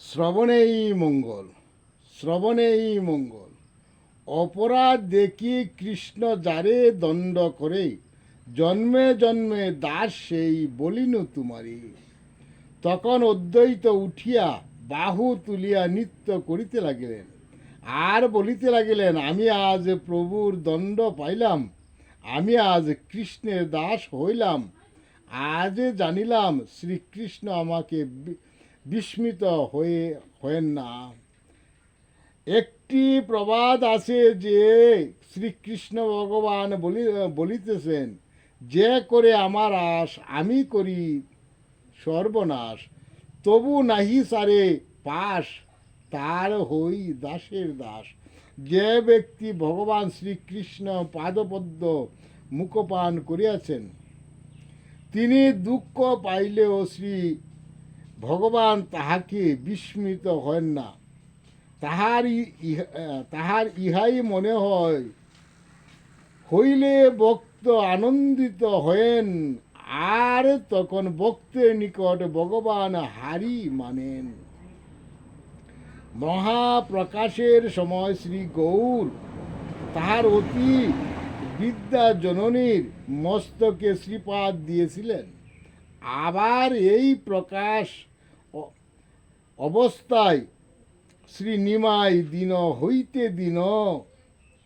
শ্রবণেই মঙ্গল, শ্রবণেই মঙ্গল। অপরাধ দেখি কৃষ্ণ যারে দণ্ড করে, জন্মে জন্মে দাস সেই বলিনু তোমারি। তখন অদ্বৈত উঠিয়া বাহু তুলিয়া নৃত্য করিতে লাগিলেন, আর বলিতে লাগিলেন, আমি আজ প্রভুর দণ্ড পাইলাম, আমি আজ কৃষ্ণের দাস হইলাম। আজ জানিলাম শ্রীকৃষ্ণ আমাকে বিস্মিত হয়েন না। একটি প্রবাদ আছে যে শ্রীকৃষ্ণ ভগবান বলিতেছেন, যে করে আমার আশ আমি করি সর্বনাশ, তবু নাহি সারে পাশ তার হই দাসের দাস। যে ব্যক্তি ভগবান শ্রীকৃষ্ণ পাদপদ্ম মুখপান করিয়াছেন, তিনি দুঃখ পাইলেও শ্রী ভগবান তাহাকে বিস্মিত হন না। তাহার ইহাই মনে হইলে ভক্ত আনন্দিত হয়েন, আর তখন ভক্তের নিকট ভগবান হারি মানেন। মহাপ্রকাশের সময় শ্রী গৌর তাহার অতি বিদ্যা জননীর মস্তকে শ্রীপাদ দিয়েছিলেন। আবার এই প্রকাশ অবস্থায় শ্রী নিমাই দিন হইতে দিন,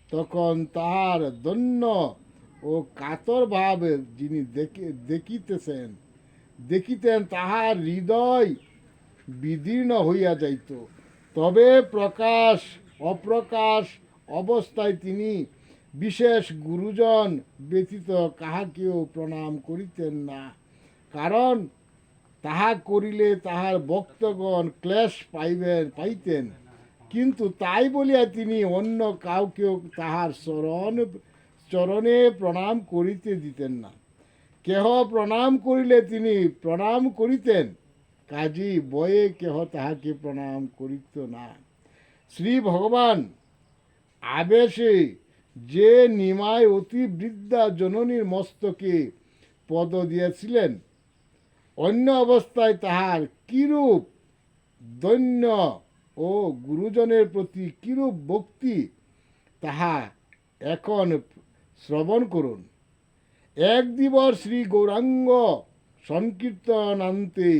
তখন তাহার দন্য ও কাতর ভাব যিনি দেখিতেন তাহার হৃদয় বিদীর্ণ হইয়া যাইত। তবে অপ্রকাশ অবস্থায় তিনি বিশেষ গুরুজন ব্যতীত কাহাকেও প্রণাম করিতেন না, কারণ তাহা করিলে তাহার ভক্তগণ ক্লেশ পাইতেন। কিন্তু তাই বলিয়া তিনি অন্য কাউকেও তাহার চরণে প্রণাম করিতে দিতেন না। কেহ প্রণাম করিলে তিনি প্রণাম করিতেন, কাজী বয়ে কেহ তাহাকে প্রণাম করিত না। শ্রী ভগবান আবেশে যে নিমায় অতি বৃদ্ধা জননীর মস্তকে পদ দিয়েছিলেন, অন্য অবস্থায় তাহার কিরূপ দৈন্য ও গুরুজনের প্রতি কিরূপ ভক্তি, তাহা এখন শ্রবণ করুন। এক দিবস শ্রী গৌরাঙ্গ সংকীর্তনান্তে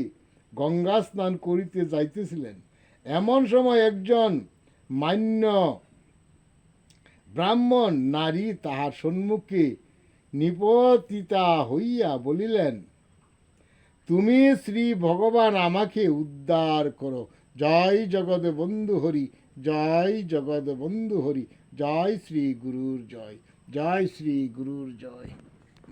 গঙ্গা স্নান করিতে যাইতেছিলেন। এমন সময় একজন মান্য ব্রাহ্মণ নারী তাহার সম্মুখে নিপতিতা হইয়া বলিলেন, তুমি শ্রী ভগবান আমাকে উদ্ধার করো। জয় জগৎ বন্ধু হরি, জয় জগৎ বন্ধু হরি, জয় শ্রী গুরুর জয়, জয় শ্রী গুরুর জয়।